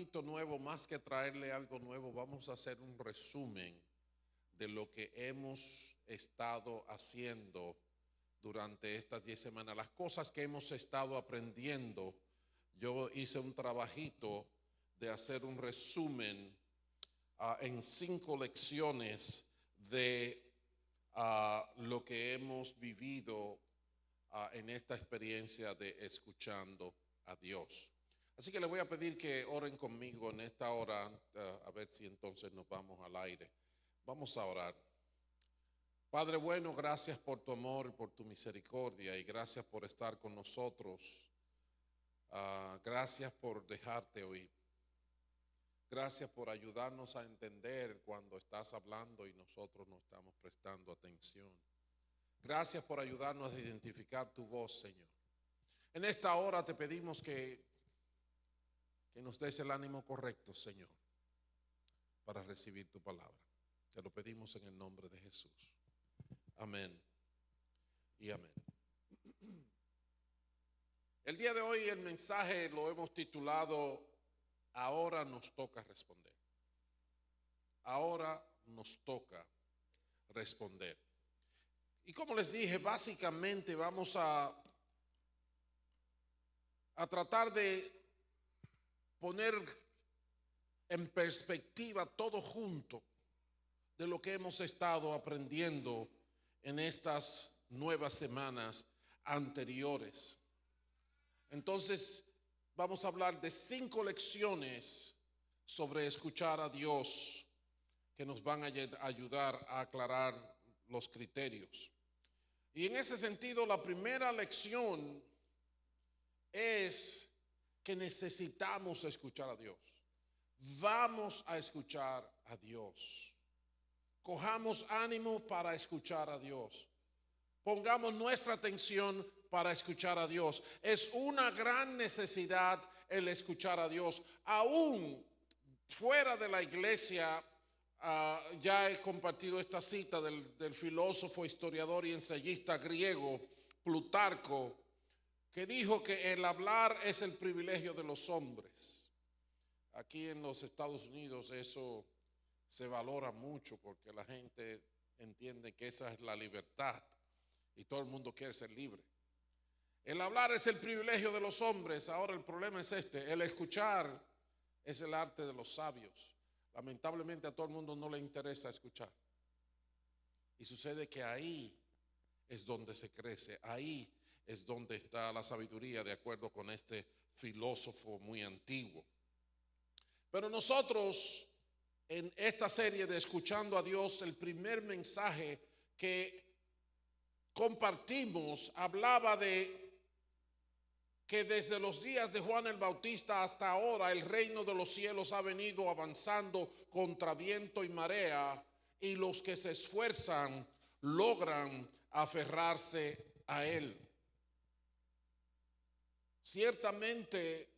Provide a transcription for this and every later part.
poquito nuevo, más que traerle algo nuevo, vamos a hacer un resumen de lo que hemos estado haciendo durante estas 10 semanas, las cosas que hemos estado aprendiendo. Yo hice un trabajito de hacer un resumen en 5 lecciones de lo que hemos vivido en esta experiencia de escuchando a Dios. Así que les voy a pedir que oren conmigo en esta hora, a ver si entonces nos vamos al aire. Vamos a orar. Padre bueno, gracias por tu amor y por tu misericordia, y gracias por estar con nosotros. Gracias por dejarte oír. Gracias por ayudarnos a entender cuando estás hablando y nosotros no estamos prestando atención. Gracias por ayudarnos a identificar tu voz, Señor. En esta hora te pedimos que nos des el ánimo correcto, Señor, para recibir tu palabra. Te lo pedimos en el nombre de Jesús. Amén y amén. El día de hoy el mensaje lo hemos titulado Ahora nos toca responder. Ahora nos toca responder. Y como les dije, básicamente vamos a tratar de poner en perspectiva todo junto de lo que hemos estado aprendiendo en estas nuevas semanas anteriores. Entonces, vamos a hablar de 5 lecciones sobre escuchar a Dios que nos van a ayudar a aclarar los criterios. Y en ese sentido, la primera lección es que necesitamos escuchar a Dios. Vamos a escuchar a Dios. Cojamos ánimo para escuchar a Dios. Pongamos nuestra atención para escuchar a Dios. Es una gran necesidad el escuchar a Dios. Aún fuera de la iglesia, ya he compartido esta cita del filósofo, historiador y ensayista griego Plutarco, que dijo que el hablar es el privilegio de los hombres. Aquí en los Estados Unidos eso se valora mucho porque la gente entiende que esa es la libertad y todo el mundo quiere ser libre. El hablar es el privilegio de los hombres. Ahora el problema es este: el escuchar es el arte de los sabios. Lamentablemente a todo el mundo no le interesa escuchar. Y sucede que ahí es donde se crece, ahí es donde está la sabiduría, de acuerdo con este filósofo muy antiguo. Pero nosotros, en esta serie de Escuchando a Dios, el primer mensaje que compartimos hablaba de que desde los días de Juan el Bautista hasta ahora el reino de los cielos ha venido avanzando contra viento y marea, y los que se esfuerzan logran aferrarse a él. Ciertamente,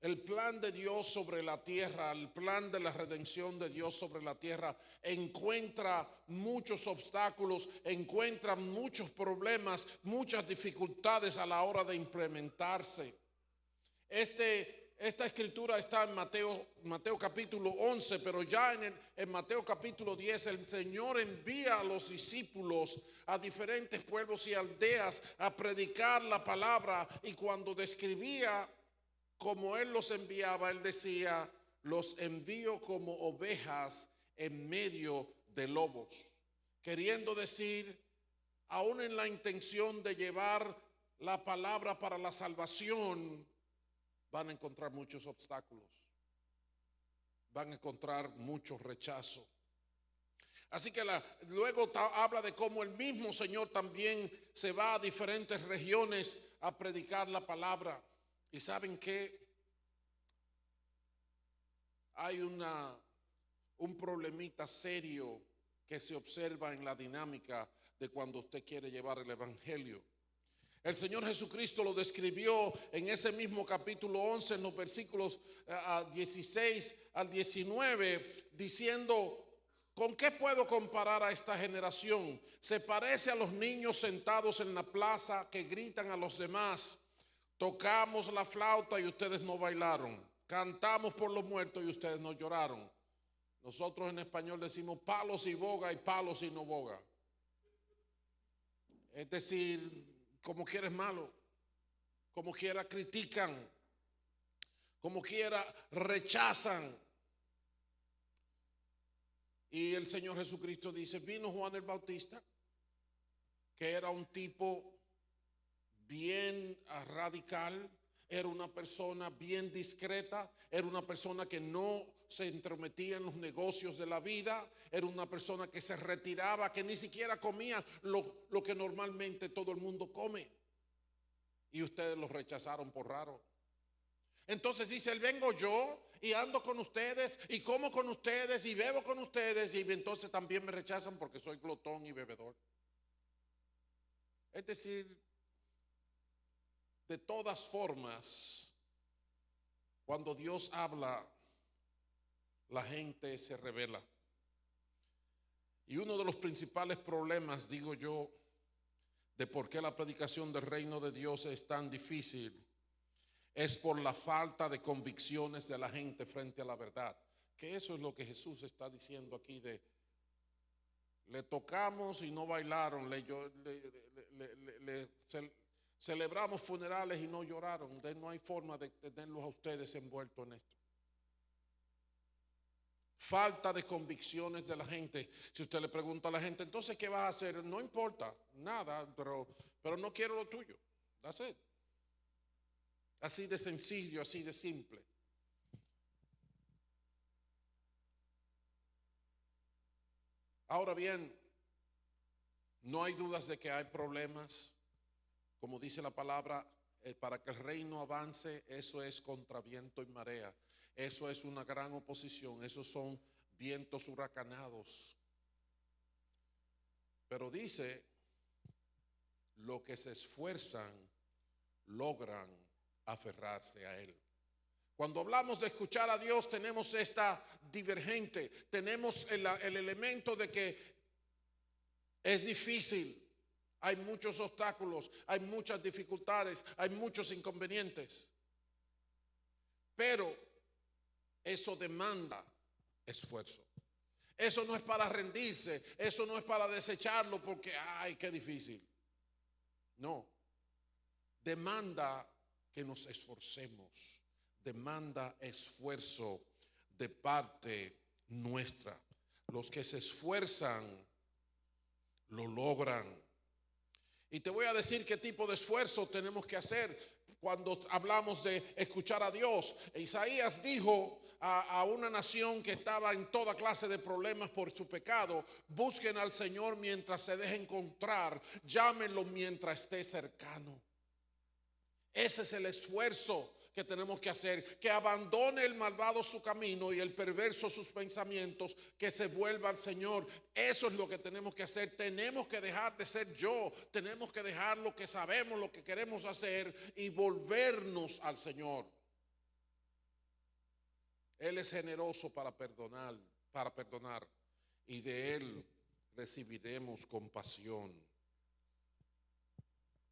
el plan de Dios sobre la tierra, el plan de la redención de Dios sobre la tierra encuentra muchos obstáculos, encuentra muchos problemas, muchas dificultades a la hora de implementarse. Esta escritura está en Mateo capítulo 11, pero ya en Mateo capítulo 10 el Señor envía a los discípulos a diferentes pueblos y aldeas a predicar la palabra, y cuando describía como Él los enviaba, Él decía: los envío como ovejas en medio de lobos. Queriendo decir, aún en la intención de llevar la palabra para la salvación, van a encontrar muchos obstáculos, van a encontrar mucho rechazo. Así que luego habla de cómo el mismo Señor también se va a diferentes regiones a predicar la palabra. ¿Y saben qué? Hay un problemita serio que se observa en la dinámica de cuando usted quiere llevar el evangelio. El Señor Jesucristo lo describió en ese mismo capítulo 11, en los versículos 16 al 19, diciendo: ¿con qué puedo comparar a esta generación? Se parece a los niños sentados en la plaza que gritan a los demás: Tocamos la flauta y ustedes no bailaron. Cantamos por los muertos y ustedes no lloraron. Nosotros en español decimos palos y boga y palos y no boga. Es decir, como quiera es malo, como quiera critican, como quiera rechazan. Y el Señor Jesucristo dice, vino Juan el Bautista, que era un tipo bien radical, era una persona bien discreta, era una persona que no se entrometía en los negocios de la vida, era una persona que se retiraba, que ni siquiera comía lo que normalmente todo el mundo come. Y ustedes lo rechazaron por raro. Entonces dice, él vengo yo y ando con ustedes y como con ustedes y bebo con ustedes, y entonces también me rechazan porque soy glotón y bebedor. Es decir, de todas formas, cuando Dios habla, la gente se rebela. Y uno de los principales problemas, digo yo, de por qué la predicación del reino de Dios es tan difícil, es por la falta de convicciones de la gente frente a la verdad. Que eso es lo que Jesús está diciendo aquí de, le tocamos y no bailaron, celebramos funerales y no lloraron. No hay forma de tenerlos a ustedes envueltos en esto. Falta de convicciones de la gente. Si usted le pregunta a la gente, entonces, ¿qué vas a hacer? No importa, nada, pero no quiero lo tuyo. That's it. Así de sencillo, así de simple. Ahora bien, no hay dudas de que hay problemas. Como dice la palabra, para que el reino avance, eso es contra viento y marea. Eso es una gran oposición. Esos son vientos huracanados. Pero dice, los que se esfuerzan logran aferrarse a Él. Cuando hablamos de escuchar a Dios, tenemos esta divergente, tenemos el elemento de que es difícil, hay muchos obstáculos, hay muchas dificultades, hay muchos inconvenientes, pero eso demanda esfuerzo. Eso no es para rendirse, eso no es para desecharlo porque, ay, qué difícil. No, demanda que nos esforcemos, demanda esfuerzo de parte nuestra. Los que se esfuerzan lo logran. Y te voy a decir qué tipo de esfuerzo tenemos que hacer cuando hablamos de escuchar a Dios. Isaías dijo a una nación que estaba en toda clase de problemas por su pecado: busquen al Señor mientras se deje encontrar, llámenlo mientras esté cercano. Ese es el esfuerzo que tenemos que hacer, que abandone el malvado su camino y el perverso sus pensamientos, que se vuelva al Señor. Eso es lo que tenemos que hacer. Tenemos que dejar de ser yo, tenemos que dejar lo que sabemos, lo que queremos hacer y volvernos al Señor. Él es generoso para perdonar, y de Él recibiremos compasión.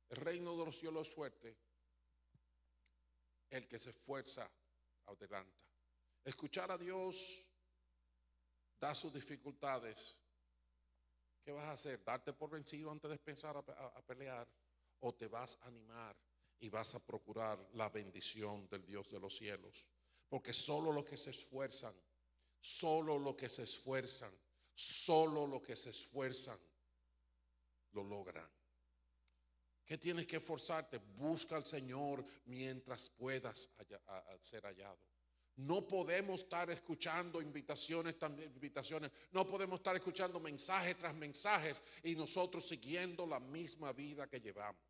El reino de los cielos es fuerte. El que se esfuerza adelanta. Escuchar a Dios da sus dificultades. ¿Qué vas a hacer? ¿Darte por vencido antes de pensar a pelear? ¿O te vas a animar y vas a procurar la bendición del Dios de los cielos? Porque solo los que se esfuerzan, solo los que se esfuerzan, solo los que se esfuerzan lo logran. ¿Qué tienes que esforzarte? Busca al Señor mientras puedas ser hallado. No podemos estar escuchando invitaciones, no podemos estar escuchando mensajes tras mensajes y nosotros siguiendo la misma vida que llevamos.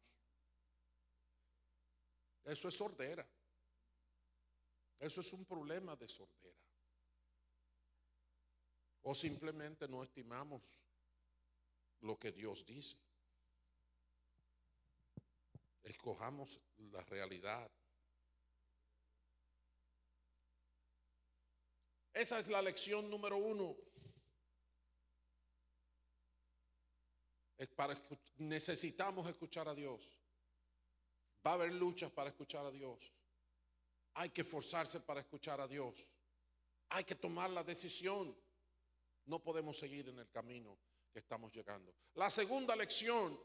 Eso es sordera. Eso es un problema de sordera. O simplemente no estimamos lo que Dios dice. Escojamos la realidad. Esa es la lección número 1. Necesitamos escuchar a Dios. Va a haber luchas para escuchar a Dios. Hay que esforzarse para escuchar a Dios. Hay que tomar la decisión. No podemos seguir en el camino que estamos llegando. La segunda lección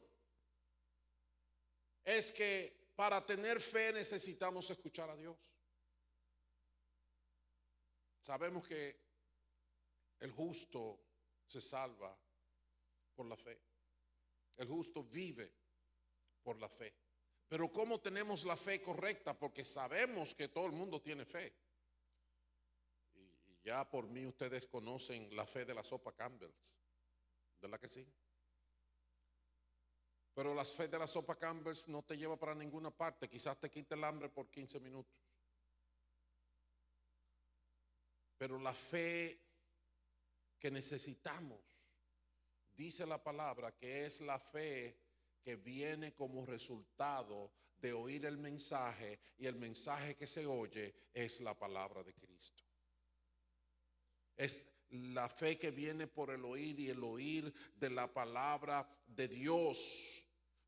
es que para tener fe necesitamos escuchar a Dios. Sabemos que el justo se salva por la fe. El justo vive por la fe. Pero ¿cómo tenemos la fe correcta? Porque sabemos que todo el mundo tiene fe. Y ya por mí ustedes conocen la fe de la sopa Campbell's. ¿Verdad que sí? Pero la fe de la sopa Campbell's no te lleva para ninguna parte. Quizás te quite el hambre por 15 minutos. Pero la fe que necesitamos, dice la palabra, que es la fe que viene como resultado de oír el mensaje, y el mensaje que se oye es la palabra de Cristo. Es la fe que viene por el oír, y el oír de la palabra de Dios.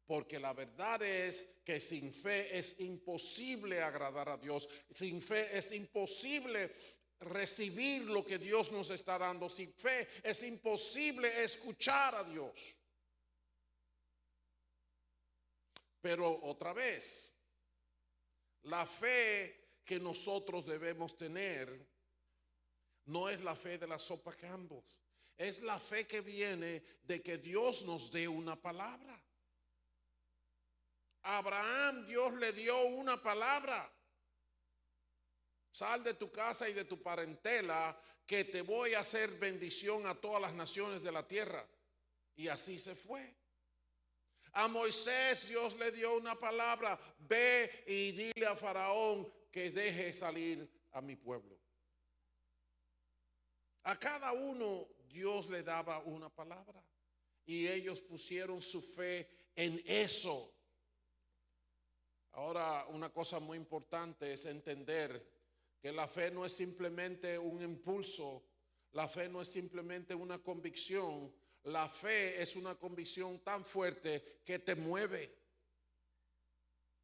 Porque la verdad es que sin fe es imposible agradar a Dios. Sin fe es imposible recibir lo que Dios nos está dando. Sin fe es imposible escuchar a Dios. Pero otra vez, la fe que nosotros debemos tener no es la fe de la sopa Campbell's. Es la fe que viene de que Dios nos dé una palabra. A Abraham Dios le dio una palabra. Sal de tu casa y de tu parentela, que te voy a hacer bendición a todas las naciones de la tierra. Y así se fue. A Moisés Dios le dio una palabra: ve y dile a Faraón que deje salir a mi pueblo. A cada uno Dios le daba una palabra, y ellos pusieron su fe en eso. Ahora, una cosa muy importante es entender que la fe no es simplemente un impulso, la fe no es simplemente una convicción. La fe es una convicción tan fuerte que te mueve,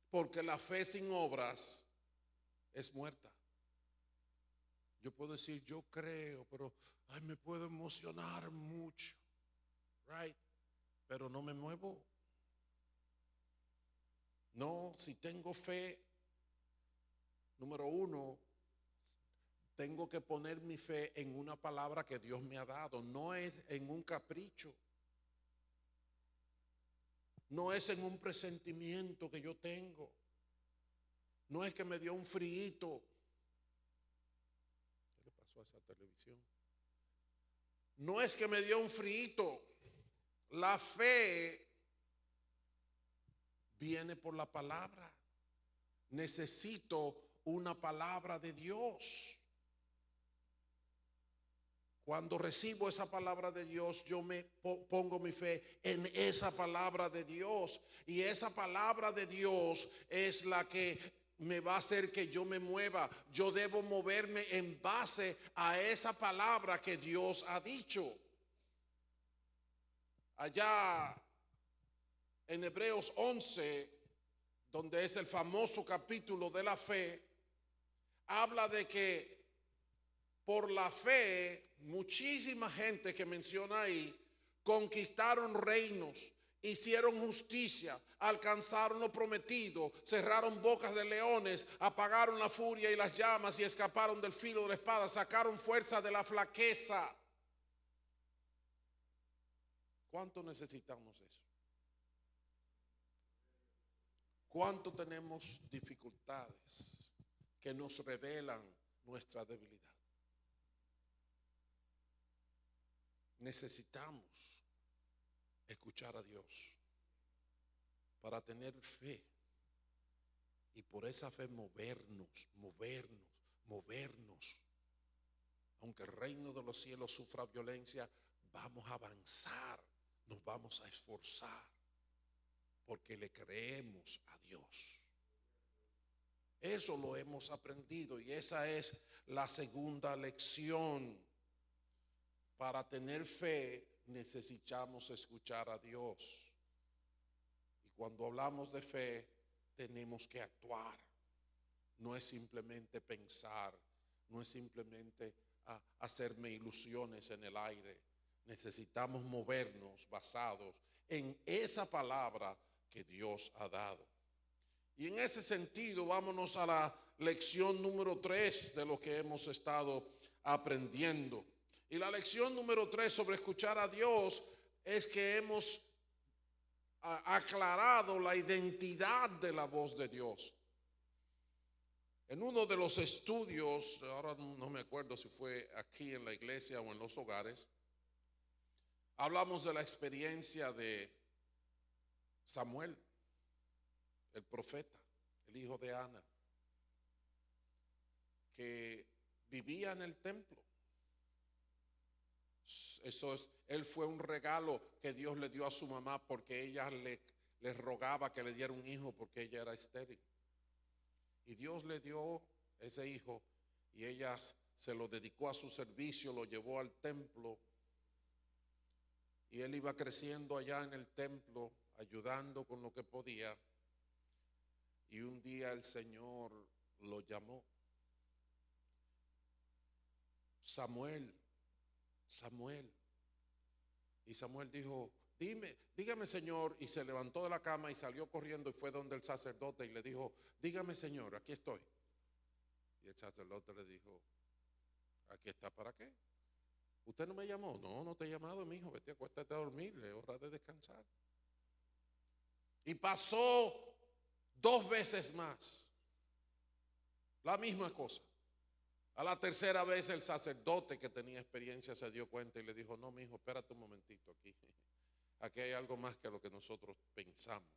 porque la fe sin obras es muerta. Yo puedo decir yo creo, pero me puedo emocionar mucho, right? Pero no me muevo. No, si tengo fe, número uno, tengo que poner mi fe en una palabra que Dios me ha dado. No es en un capricho. No es en un presentimiento que yo tengo. No es que me dio un frío. ¿Qué le pasó a esa televisión? No es que me dio un frío. La fe viene por la palabra. Necesito una palabra de Dios. Cuando recibo esa palabra de Dios, yo me pongo mi fe en esa palabra de Dios. Y esa palabra de Dios es la que me va a hacer que yo me mueva. Yo debo moverme en base a esa palabra que Dios ha dicho. Allá en Hebreos 11, donde es el famoso capítulo de la fe, habla de que por la fe, muchísima gente que menciona ahí conquistaron reinos, hicieron justicia, alcanzaron lo prometido, cerraron bocas de leones, apagaron la furia y las llamas, y escaparon del filo de la espada, sacaron fuerza de la flaqueza. ¿Cuánto necesitamos eso? ¿Cuánto tenemos dificultades que nos revelan nuestra debilidad? Necesitamos escuchar a Dios para tener fe, y por esa fe movernos. Aunque el reino de los cielos sufra violencia, vamos a avanzar, nos vamos a esforzar, porque le creemos a Dios. Eso lo hemos aprendido, y esa es la segunda lección. Para tener fe necesitamos escuchar a Dios. Y cuando hablamos de fe, tenemos que actuar. No es simplemente pensar, no es simplemente hacerme ilusiones en el aire. Necesitamos movernos basados en esa palabra que Dios ha dado. Y en ese sentido, vámonos a la lección número 3 de lo que hemos estado aprendiendo. Y la lección número 3 sobre escuchar a Dios es que hemos aclarado la identidad de la voz de Dios. En uno de los estudios, ahora no me acuerdo si fue aquí en la iglesia o en los hogares, hablamos de la experiencia de Samuel, el profeta, el hijo de Ana, que vivía en el templo. Él fue un regalo que Dios le dio a su mamá porque ella le rogaba que le diera un hijo porque ella era estéril. Y Dios le dio ese hijo y ella se lo dedicó a su servicio, lo llevó al templo. Y él iba creciendo allá en el templo, ayudando con lo que podía. Y un día el Señor lo llamó. Samuel, Samuel. Y Samuel dijo, dígame Señor. Y se levantó de la cama y salió corriendo y fue donde el sacerdote y le dijo, dígame Señor, aquí estoy. Y el sacerdote le dijo, ¿aquí está para qué? ¿Usted no me llamó? No, no te he llamado, mi hijo, vete, acuéstate a dormir, es hora de descansar. Y pasó 2 veces más, la misma cosa. A la tercera vez el sacerdote que tenía experiencia se dio cuenta y le dijo, no, mi hijo, espérate un momentito aquí. Aquí hay algo más que lo que nosotros pensamos.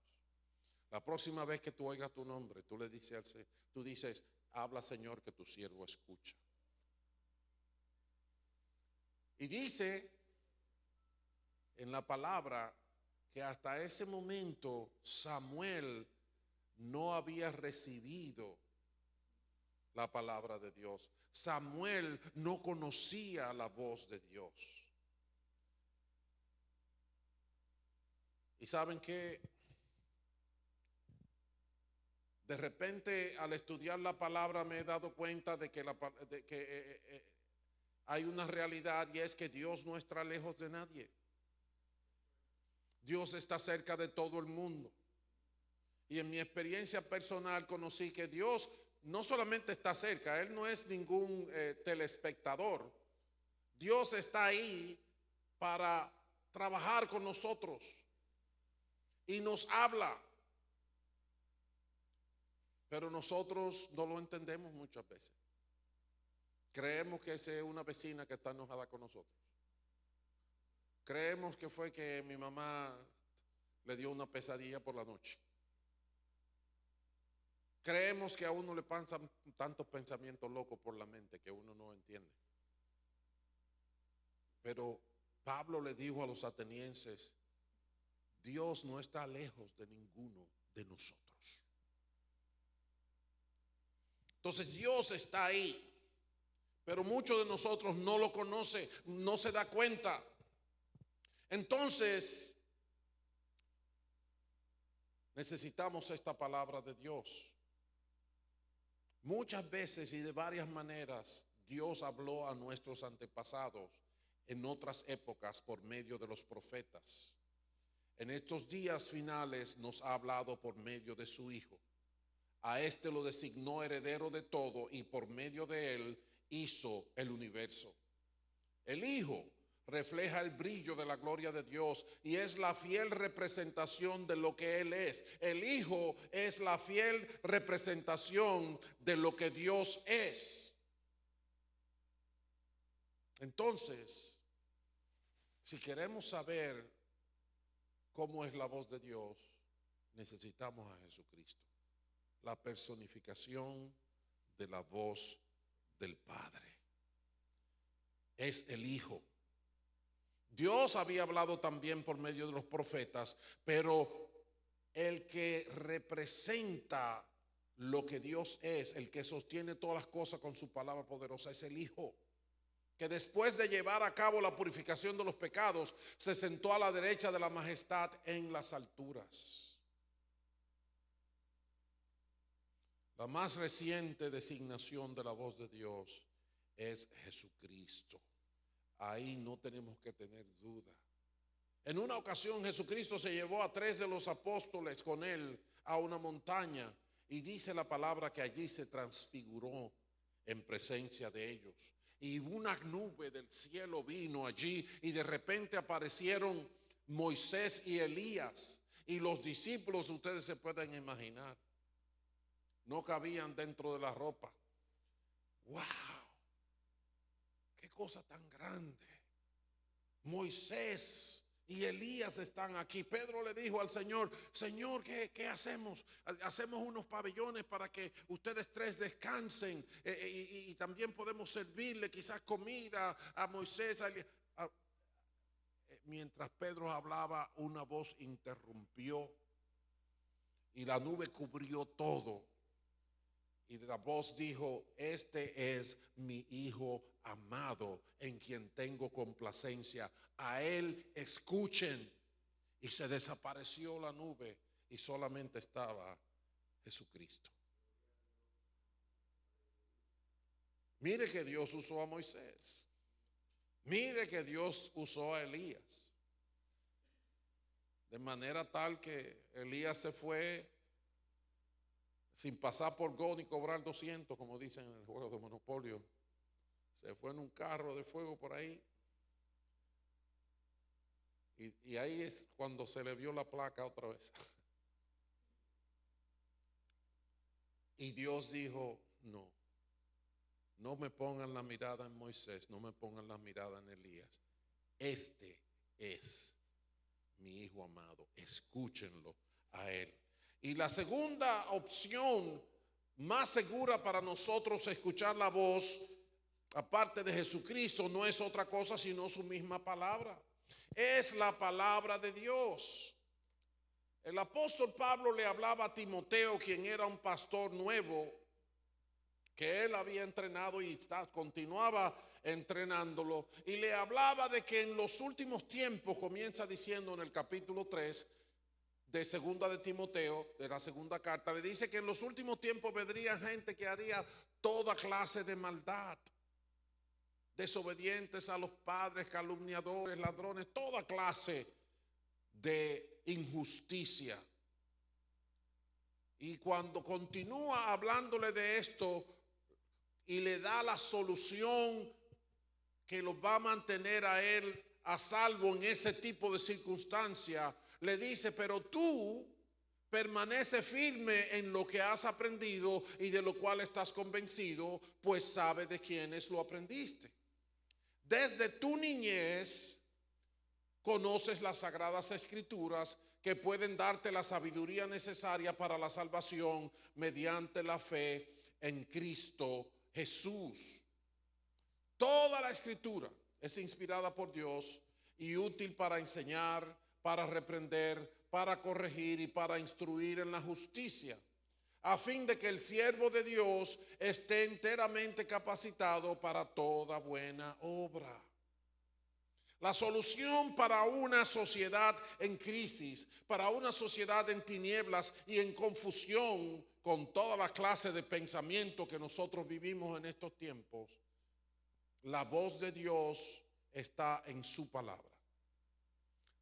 La próxima vez que tú oigas tu nombre, tú le dices, tú dices, habla Señor que tu siervo escucha. Y dice en la palabra que hasta ese momento Samuel no había recibido la palabra de Dios. Samuel no conocía la voz de Dios. Y saben que de repente al estudiar la palabra me he dado cuenta de que, hay una realidad y es que Dios no está lejos de nadie. Dios está cerca de todo el mundo. Y en mi experiencia personal conocí que Dios no solamente está cerca, Él no es ningún telespectador. Dios está ahí para trabajar con nosotros y nos habla. Pero nosotros no lo entendemos muchas veces. Creemos que esa es una vecina que está enojada con nosotros. Creemos que fue que mi mamá le dio una pesadilla por la noche. Creemos que a uno le pasan tantos pensamientos locos por la mente que uno no entiende. Pero Pablo le dijo a los atenienses, Dios no está lejos de ninguno de nosotros. Entonces Dios está ahí, pero muchos de nosotros no lo conoce, no se da cuenta. Entonces necesitamos esta palabra de Dios. Muchas veces y de varias maneras Dios habló a nuestros antepasados en otras épocas por medio de los profetas. En estos días finales nos ha hablado por medio de su Hijo. A este lo designó heredero de todo y por medio de él hizo el universo. El Hijo refleja el brillo de la gloria de Dios y es la fiel representación de lo que Él es. El Hijo es la fiel representación de lo que Dios es. Entonces, si queremos saber cómo es la voz de Dios, necesitamos a Jesucristo, la personificación de la voz del Padre. Es el Hijo. Dios había hablado también por medio de los profetas, pero el que representa lo que Dios es, el que sostiene todas las cosas con su palabra poderosa, es el Hijo, que después de llevar a cabo la purificación de los pecados, se sentó a la derecha de la majestad en las alturas. La más reciente designación de la voz de Dios es Jesucristo. Ahí no tenemos que tener duda. En una ocasión Jesucristo se llevó a 3 de los apóstoles con él a una montaña y dice la palabra que allí se transfiguró en presencia de ellos. Y una nube del cielo vino allí y de repente aparecieron Moisés y Elías. Y los discípulos, ustedes se pueden imaginar, no cabían dentro de la ropa. ¡Wow! ¡Qué cosa tan grande! Moisés y Elías están aquí. Pedro le dijo al Señor: Señor, ¿qué hacemos? Hacemos unos pabellones para que ustedes 3 descansen y también podemos servirle quizás comida a Moisés. Mientras Pedro hablaba, una voz interrumpió y la nube cubrió todo. Y la voz dijo: este es mi Hijo amado, en quien tengo complacencia. A él escuchen. Y se desapareció la nube y solamente estaba Jesucristo. Mire que Dios usó a Moisés. Mire que Dios usó a Elías. De manera tal que Elías se fue sin pasar por Go ni cobrar 200, como dicen en el juego de Monopolio. Se fue en un carro de fuego por ahí. Y ahí es cuando se le vio la placa otra vez. Y Dios dijo: no me pongan la mirada en Moisés, no me pongan la mirada en Elías. Este es mi Hijo amado, escúchenlo a él. Y la segunda opción más segura para nosotros escuchar la voz, aparte de Jesucristo, no es otra cosa sino su misma palabra. Es la palabra de Dios. El apóstol Pablo le hablaba a Timoteo, quien era un pastor nuevo, que él había entrenado y continuaba entrenándolo, y le hablaba de que en los últimos tiempos, comienza diciendo en el capítulo 3 de segunda de Timoteo, de la segunda carta, le dice que en los últimos tiempos vendría gente que haría toda clase de maldad, desobedientes a los padres, calumniadores, ladrones, toda clase de injusticia. Y cuando continúa hablándole de esto y le da la solución que los va a mantener a él a salvo en ese tipo de circunstancia, le dice: pero tú permanece firme en lo que has aprendido y de lo cual estás convencido, pues sabes de quiénes lo aprendiste. Desde tu niñez conoces las sagradas escrituras, que pueden darte la sabiduría necesaria para la salvación mediante la fe en Cristo Jesús. Toda la escritura es inspirada por Dios y útil para enseñar, para reprender, para corregir y para instruir en la justicia, a fin de que el siervo de Dios esté enteramente capacitado para toda buena obra. La solución para una sociedad en crisis, para una sociedad en tinieblas y en confusión, con toda la clase de pensamiento que nosotros vivimos en estos tiempos, la voz de Dios está en su palabra.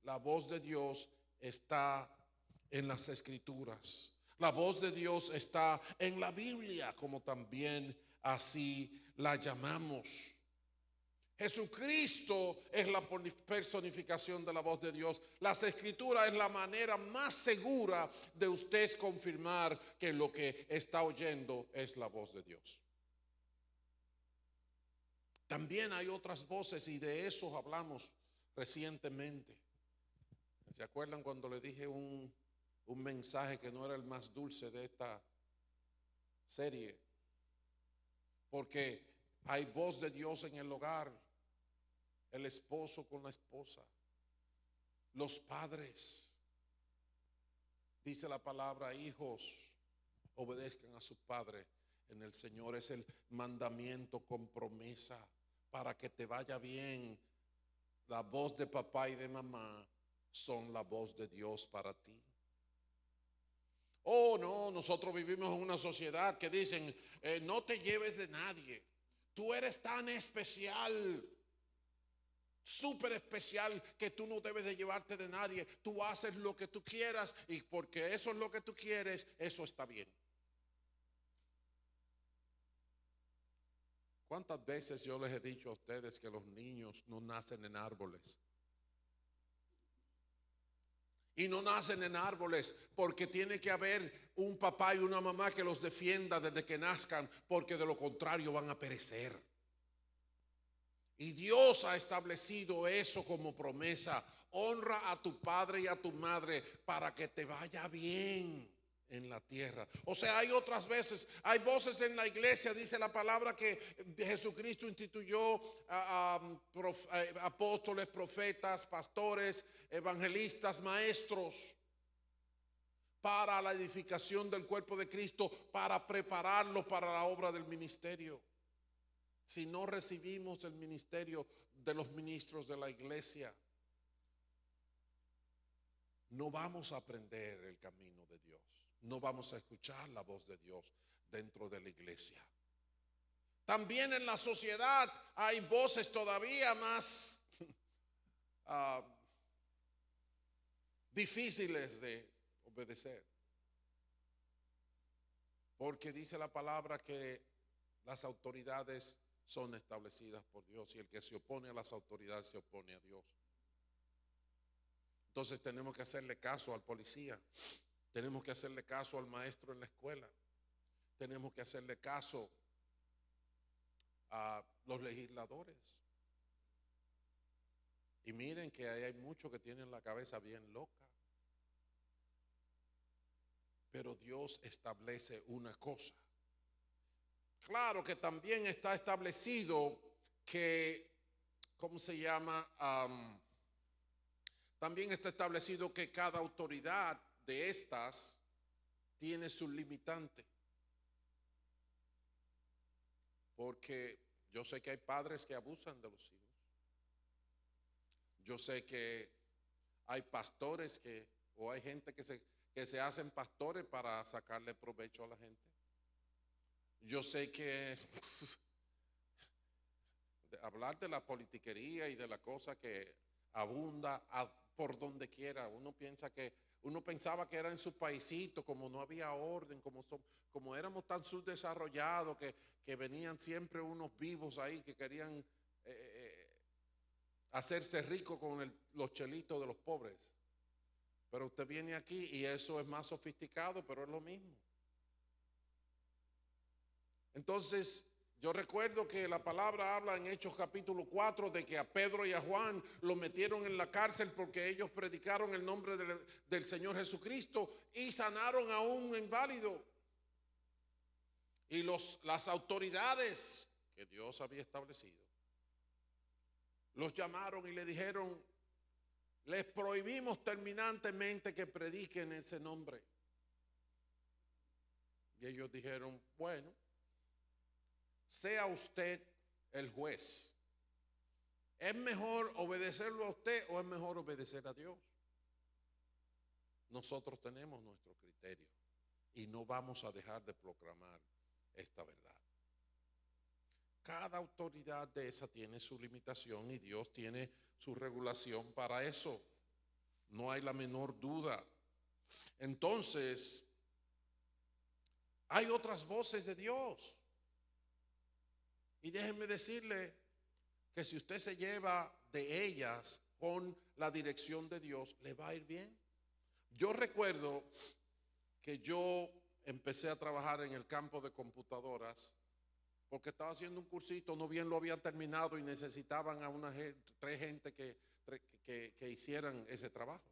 La voz de Dios está en las escrituras. La voz de Dios está en la Biblia, como también así la llamamos. Jesucristo es la personificación de la voz de Dios. Las escrituras es la manera más segura de usted confirmar que lo que está oyendo es la voz de Dios. También hay otras voces y de eso hablamos recientemente. ¿Se acuerdan cuando le dije un mensaje que no era el más dulce de esta serie? Porque hay voz de Dios en el hogar, el esposo con la esposa, los padres. Dice la palabra: hijos, obedezcan a sus padres en el Señor. Es el mandamiento con promesa para que te vaya bien. La voz de papá y de mamá son la voz de Dios para ti. Oh, no, nosotros vivimos en una sociedad que dicen, no te lleves de nadie. Tú eres tan especial, súper especial, que tú no debes de llevarte de nadie. Tú haces lo que tú quieras y porque eso es lo que tú quieres, eso está bien. ¿Cuántas veces yo les he dicho a ustedes que los niños no nacen en árboles? Y no nacen en árboles porque tiene que haber un papá y una mamá que los defienda desde que nazcan, porque de lo contrario van a perecer. Y Dios ha establecido eso como promesa. Honra a tu padre y a tu madre para que te vaya bien en la tierra. O sea, hay otras veces, hay voces en la iglesia, dice la palabra, que Jesucristo instituyó apóstoles, profetas, pastores, evangelistas, maestros para la edificación del cuerpo de Cristo, para prepararlo para la obra del ministerio. Si no recibimos el ministerio de los ministros de la iglesia, no vamos a aprender el camino de Dios. No vamos a escuchar la voz de Dios dentro de la iglesia. También en la sociedad hay voces todavía más difíciles de obedecer. Porque dice la palabra que las autoridades son establecidas por Dios y el que se opone a las autoridades se opone a Dios. Entonces tenemos que hacerle caso al policía, tenemos que hacerle caso al maestro en la escuela, tenemos que hacerle caso a los legisladores. Y miren que hay muchos que tienen la cabeza bien loca. Pero Dios establece una cosa. Claro que también está establecido que, ¿cómo se llama? También está establecido que cada autoridad de estas tiene su limitante. Porque yo sé que hay padres que abusan de los hijos. Yo sé que hay pastores o hay gente que se hacen pastores para sacarle provecho a la gente. Yo sé que hablar de la politiquería y de la cosa que abunda por donde quiera, uno pensaba que era en su paisito, como no había orden, como éramos tan subdesarrollados que venían siempre unos vivos ahí que querían hacerse rico con los chelitos de los pobres. Pero usted viene aquí y eso es más sofisticado, pero es lo mismo. Entonces, yo recuerdo que la palabra habla en Hechos capítulo 4 de que a Pedro y a Juan lo metieron en la cárcel porque ellos predicaron el nombre del Señor Jesucristo y sanaron a un inválido. Y las autoridades que Dios había establecido los llamaron y le dijeron, les prohibimos terminantemente que prediquen ese nombre. Y ellos dijeron, bueno, sea usted el juez. ¿Es mejor obedecerlo a usted o es mejor obedecer a Dios? Nosotros tenemos nuestro criterio y no vamos a dejar de proclamar esta verdad. Cada autoridad de esa tiene su limitación y Dios tiene su regulación para eso. No hay la menor duda. Entonces, hay otras voces de Dios. Y déjenme decirle que si usted se lleva de ellas con la dirección de Dios, le va a ir bien. Yo recuerdo que yo empecé a trabajar en el campo de computadoras porque estaba haciendo un cursito, no bien lo había terminado y necesitaban a tres gente que hicieran ese trabajo.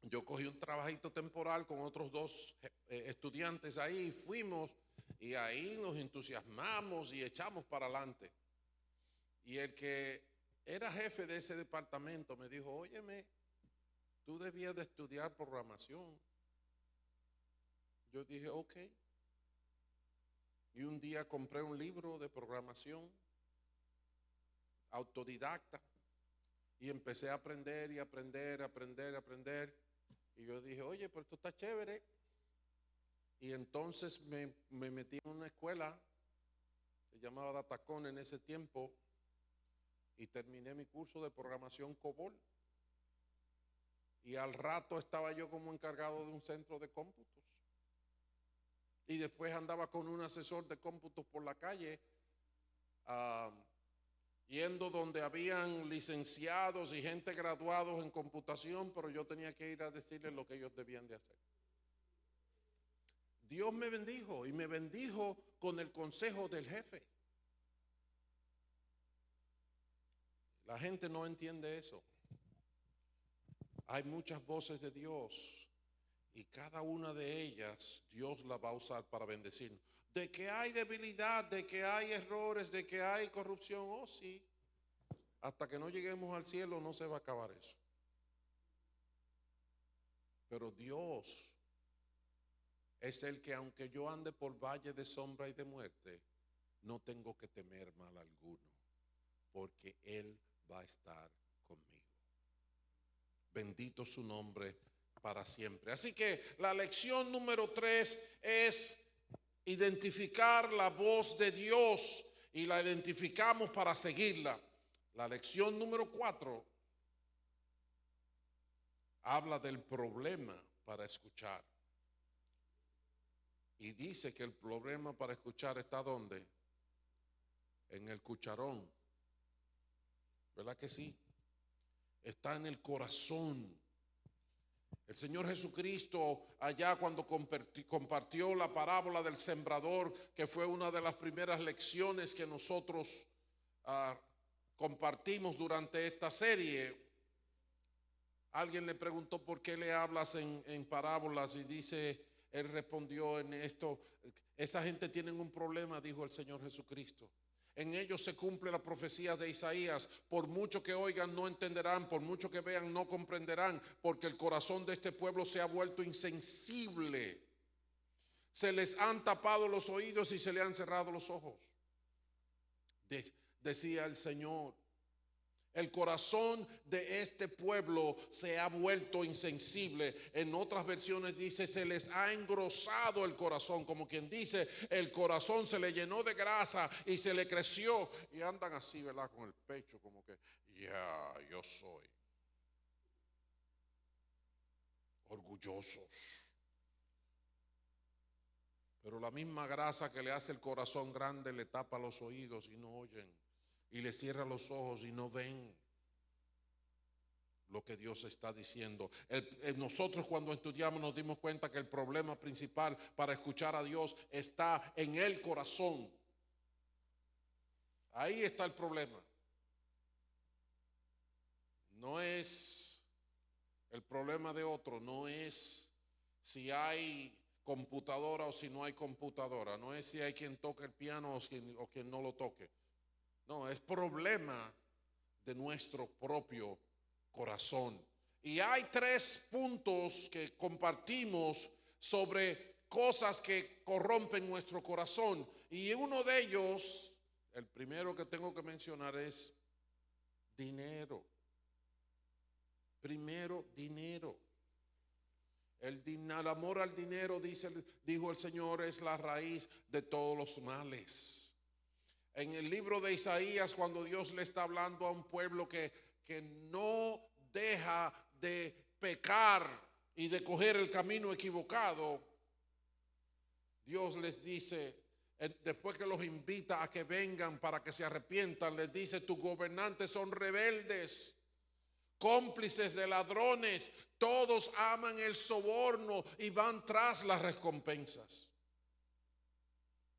Yo cogí un trabajito temporal con otros dos estudiantes ahí, fuimos y ahí nos entusiasmamos y echamos para adelante. Y el que era jefe de ese departamento me dijo, óyeme, tú debías de estudiar programación. Yo dije, ok. Y un día compré un libro de programación, autodidacta, y empecé a aprender y aprender. Y yo dije, oye, pero esto está chévere. Y entonces me metí en una escuela, se llamaba Datacon en ese tiempo, y terminé mi curso de programación COBOL. Y al rato estaba yo como encargado de un centro de cómputos. Y después andaba con un asesor de cómputos por la calle, ah, yendo donde habían licenciados y gente graduados en computación, pero yo tenía que ir a decirles lo que ellos debían de hacer. Dios me bendijo y me bendijo con el consejo del jefe. La gente no entiende eso. Hay muchas voces de Dios y cada una de ellas Dios la va a usar para bendecir. De que hay debilidad, de que hay errores, de que hay corrupción, oh sí. Hasta que no lleguemos al cielo no se va a acabar eso. Pero Dios es el que, aunque yo ande por valle de sombra y de muerte, no tengo que temer mal alguno, porque Él va a estar conmigo. Bendito su nombre para siempre. Así que la lección número 3 es identificar la voz de Dios, y la identificamos para seguirla. La lección número 4 habla del problema para escuchar. Y dice que el problema para escuchar está ¿dónde? En el cucharón. ¿Verdad que sí? Está en el corazón. El Señor Jesucristo, allá cuando compartió la parábola del sembrador, que fue una de las primeras lecciones que nosotros compartimos durante esta serie, alguien le preguntó por qué le hablas en parábolas, y dice, él respondió en esto: esa gente tiene un problema, dijo el Señor Jesucristo. En ellos se cumple la profecía de Isaías: por mucho que oigan no entenderán, por mucho que vean no comprenderán, porque el corazón de este pueblo se ha vuelto insensible. Se les han tapado los oídos y se le han cerrado los ojos. Decía el Señor. El corazón de este pueblo se ha vuelto insensible. En otras versiones dice, se les ha engrosado el corazón, como quien dice, el corazón se le llenó de grasa y se le creció. Y andan así, ¿verdad? Con el pecho como que, yo soy. Orgullosos. Pero la misma grasa que le hace el corazón grande le tapa los oídos y no oyen, y le cierra los ojos y no ven lo que Dios está diciendo. Nosotros cuando estudiamos nos dimos cuenta que el problema principal para escuchar a Dios está en el corazón. Ahí está el problema. No es el problema de otro, no es si hay computadora o si no hay computadora, no es si hay quien toque el piano o quien no lo toque. No, es problema de nuestro propio corazón. Y hay 3 puntos que compartimos sobre cosas que corrompen nuestro corazón. Y uno de ellos, el primero que tengo que mencionar, es dinero. Primero, dinero. El amor al dinero, dijo el Señor, es la raíz de todos los males. En el libro de Isaías, cuando Dios le está hablando a un pueblo que no deja de pecar y de coger el camino equivocado, Dios les dice, después que los invita a que vengan para que se arrepientan, les dice: tus gobernantes son rebeldes, cómplices de ladrones, todos aman el soborno y van tras las recompensas.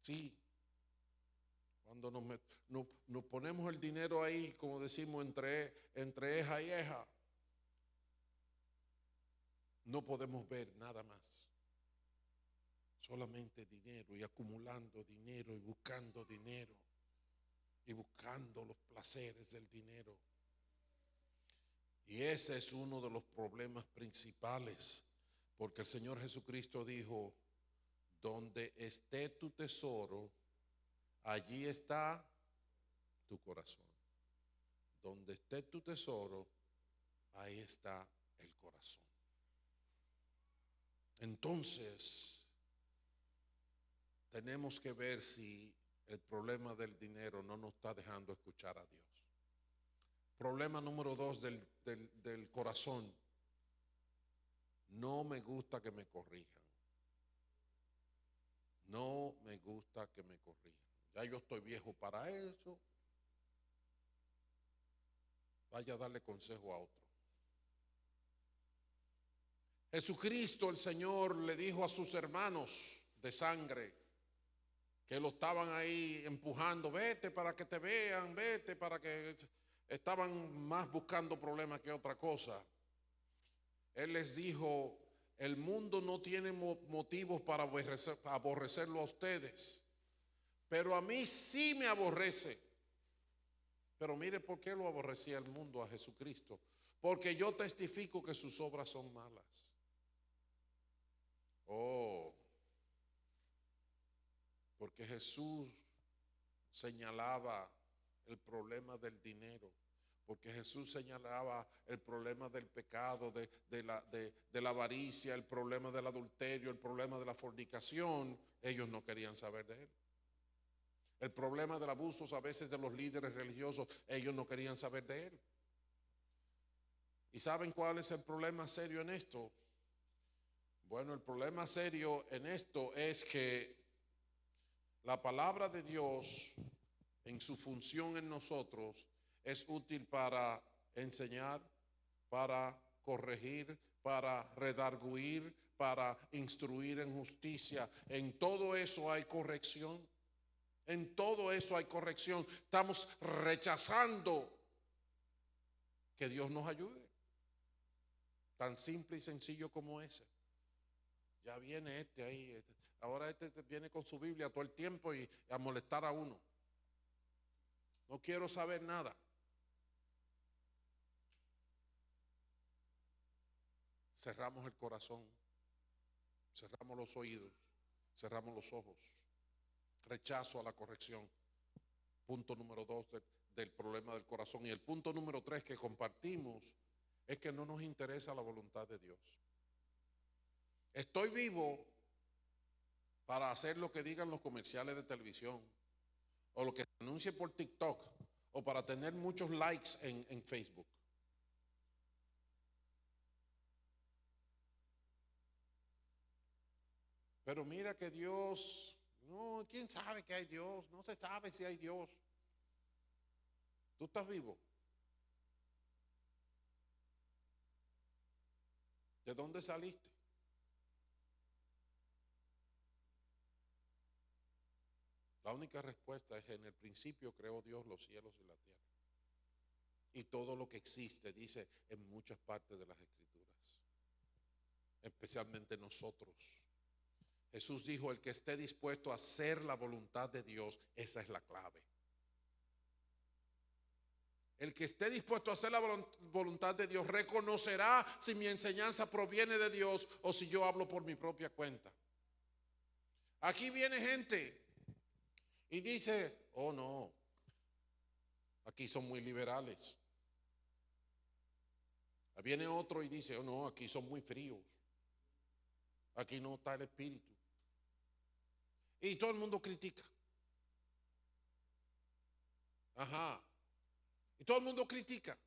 Sí. Cuando nos ponemos el dinero ahí, como decimos, entre eja y eja, no podemos ver nada más. Solamente dinero, y acumulando dinero, y buscando dinero, y buscando los placeres del dinero. Y ese es uno de los problemas principales, porque el Señor Jesucristo dijo: donde esté tu tesoro, allí está tu corazón. Donde esté tu tesoro, ahí está el corazón. Entonces, tenemos que ver si el problema del dinero no nos está dejando escuchar a Dios. Problema número 2 del corazón. No me gusta que me corrijan. No me gusta que me corrijan. Ya yo estoy viejo para eso. Vaya a darle consejo a otro. Jesucristo, el Señor, le dijo a sus hermanos de sangre que lo estaban ahí empujando: vete para que te vean, vete para que... Estaban más buscando problemas que otra cosa. Él les dijo: el mundo no tiene motivos para aborrecerlo a ustedes, pero a mí sí me aborrece. Pero mire por qué lo aborrecía el mundo a Jesucristo: porque yo testifico que sus obras son malas. Oh, porque Jesús señalaba el problema del dinero, porque Jesús señalaba el problema del pecado, de la avaricia, el problema del adulterio, el problema de la fornicación. Ellos no querían saber de él. El problema del abuso a veces de los líderes religiosos, ellos no querían saber de él. ¿Y saben cuál es el problema serio en esto? Bueno, el problema serio en esto es que la palabra de Dios, en su función en nosotros, es útil para enseñar, para corregir, para redarguir, para instruir en justicia. En todo eso hay corrección. En todo eso hay corrección. Estamos rechazando que Dios nos ayude. Tan simple y sencillo como ese. Ya viene este ahí. Ahora este viene con su Biblia todo el tiempo y a molestar a uno. No quiero saber nada. Cerramos el corazón, cerramos los oídos, cerramos los ojos. Rechazo a la corrección. Punto número 2 del problema del corazón. Y el punto número 3 que compartimos es que no nos interesa la voluntad de Dios. Estoy vivo para hacer lo que digan los comerciales de televisión, o lo que se anuncie por TikTok, o para tener muchos likes en Facebook. Pero mira que Dios, no, ¿quién sabe que hay Dios? No se sabe si hay Dios. ¿Tú estás vivo? ¿De dónde saliste? La única respuesta es: en el principio creó Dios los cielos y la tierra. Y todo lo que existe, dice en muchas partes de las Escrituras, especialmente nosotros. Jesús dijo: el que esté dispuesto a hacer la voluntad de Dios, esa es la clave. El que esté dispuesto a hacer la voluntad de Dios reconocerá si mi enseñanza proviene de Dios o si yo hablo por mi propia cuenta. Aquí viene gente y dice: oh no, aquí son muy liberales. Viene otro y dice: oh no, aquí son muy fríos. Aquí no está el espíritu. Y todo el mundo critica. Ajá. Y todo el mundo critica.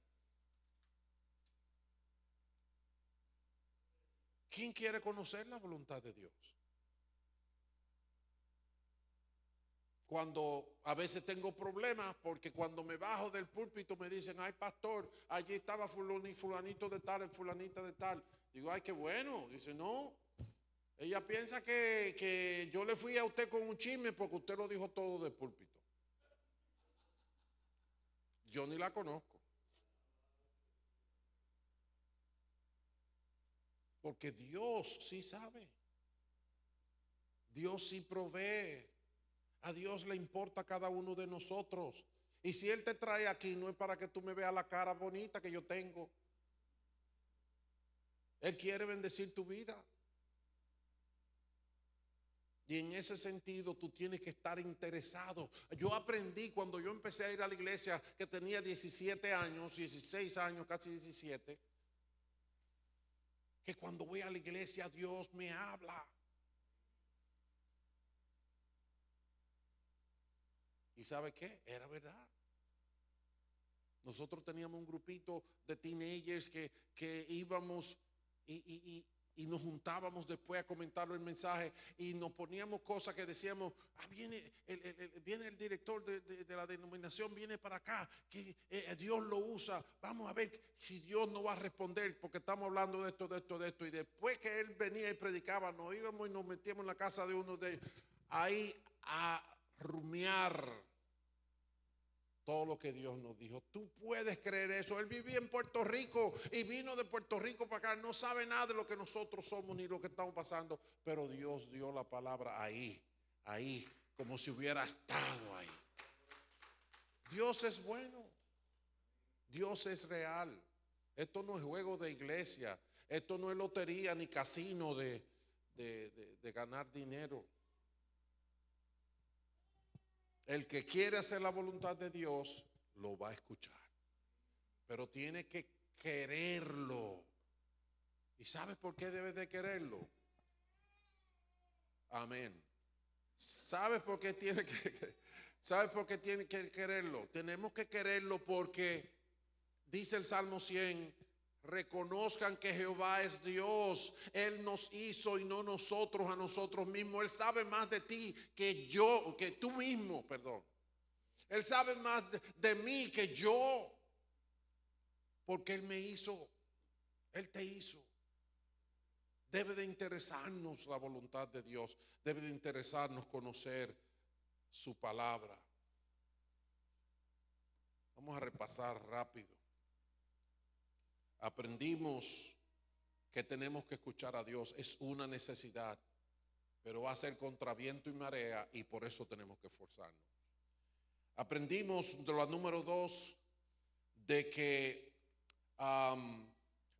¿Quién quiere conocer la voluntad de Dios? Cuando a veces tengo problemas, porque cuando me bajo del púlpito me dicen: ay pastor, allí estaba fulanito de tal, fulanita de tal. Digo: ay, qué bueno. Dice: no, ella piensa que yo le fui a usted con un chisme porque usted lo dijo todo del púlpito. Yo ni la conozco. Porque Dios sí sabe. Dios sí provee. A Dios le importa a cada uno de nosotros. Y si Él te trae aquí, no es para que tú me veas la cara bonita que yo tengo. Él quiere bendecir tu vida. Y en ese sentido tú tienes que estar interesado. Yo aprendí cuando yo empecé a ir a la iglesia, que tenía 17 años, 16 años, casi 17. que cuando voy a la iglesia Dios me habla. ¿Y sabe qué? Era verdad. Nosotros teníamos un grupito de teenagers que íbamos y nos juntábamos después a comentar el mensaje y nos poníamos cosas que decíamos, viene el director de la denominación, viene para acá, que Dios lo usa, vamos a ver si Dios no va a responder porque estamos hablando de esto, de esto, de esto. Y después que él venía y predicaba, nos íbamos y nos metíamos en la casa de uno de ellos, ahí a rumiar todo lo que Dios nos dijo. Tú puedes creer eso. Él vivía en Puerto Rico y vino de Puerto Rico para acá. No sabe nada de lo que nosotros somos ni lo que estamos pasando. Pero Dios dio la palabra ahí, como si hubiera estado ahí. Dios es bueno. Dios es real. Esto no es juego de iglesia. Esto no es lotería ni casino de ganar dinero. El que quiere hacer la voluntad de Dios lo va a escuchar, pero tiene que quererlo. ¿Y sabes por qué debes de quererlo? Amén. ¿Sabes por qué tiene que quererlo? Tenemos que quererlo porque dice el Salmo 100, reconozcan que Jehová es Dios. Él nos hizo y no nosotros a nosotros mismos. Él sabe más de ti que tú mismo, perdón. Él sabe más de mí que yo. Porque Él me hizo, Él te hizo. Debe de interesarnos la voluntad de Dios. Debe de interesarnos conocer su palabra. Vamos a repasar rápido. Aprendimos que tenemos que escuchar a Dios. Es una necesidad, pero va a ser contra viento y marea y por eso tenemos que esforzarnos. Aprendimos de la número 2 de que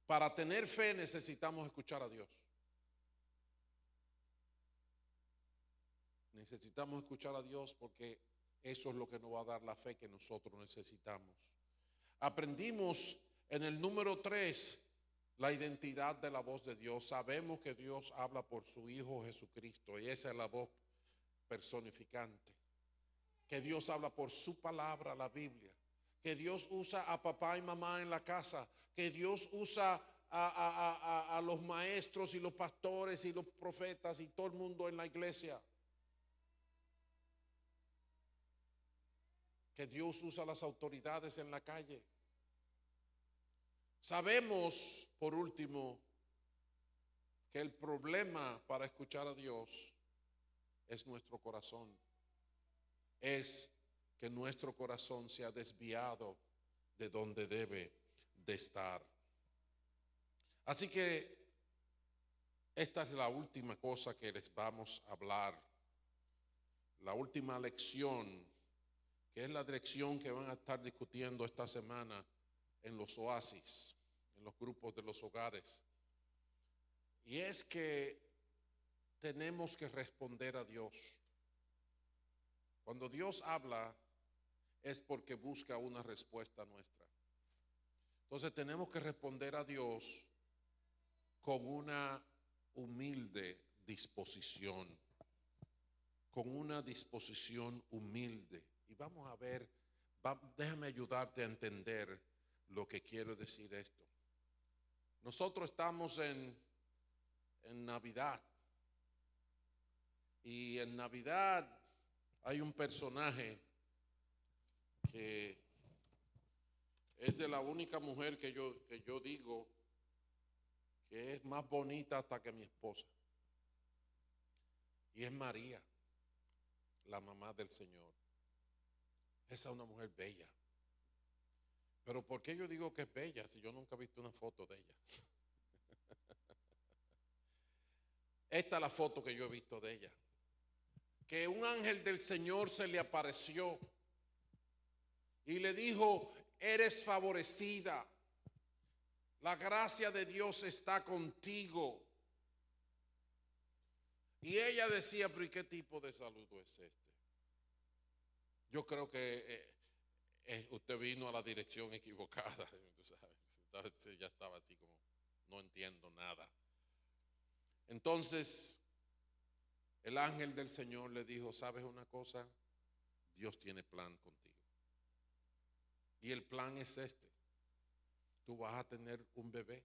para tener fe necesitamos escuchar a Dios. Necesitamos escuchar a Dios porque eso es lo que nos va a dar la fe que nosotros necesitamos. Aprendimos en el número 3 la identidad de la voz de Dios. Sabemos que Dios habla por su Hijo Jesucristo y esa es la voz personificante. Que Dios habla por su palabra, la Biblia. Que Dios usa a papá y mamá en la casa. Que Dios usa a los maestros y los pastores y los profetas y todo el mundo en la iglesia. Que Dios usa a las autoridades en la calle. Sabemos, por último, que el problema para escuchar a Dios es nuestro corazón. Es que nuestro corazón se ha desviado de donde debe de estar. Así que esta es la última cosa que les vamos a hablar. La última lección, que es la dirección que van a estar discutiendo esta semana en los oasis, en los grupos de los hogares. Y es que tenemos que responder a Dios. Cuando Dios habla es porque busca una respuesta nuestra. Entonces tenemos que responder a Dios con una humilde disposición. Con una disposición humilde. Y vamos a ver, déjame ayudarte a entender lo que quiero decir esto. Nosotros estamos en Navidad. Y en Navidad hay un personaje que es de la única mujer que yo digo que es más bonita hasta que mi esposa. Y es María, la mamá del Señor. Esa es una mujer bella. Pero ¿por qué yo digo que es bella si yo nunca he visto una foto de ella? Esta es la foto que yo he visto de ella. Que un ángel del Señor se le apareció y le dijo, eres favorecida, la gracia de Dios está contigo. Y ella decía, pero ¿y qué tipo de saludo es este? Yo creo que usted vino a la dirección equivocada, ya estaba así como, no entiendo nada. Entonces, el ángel del Señor le dijo, ¿sabes una cosa? Dios tiene plan contigo. Y el plan es este. Tú vas a tener un bebé.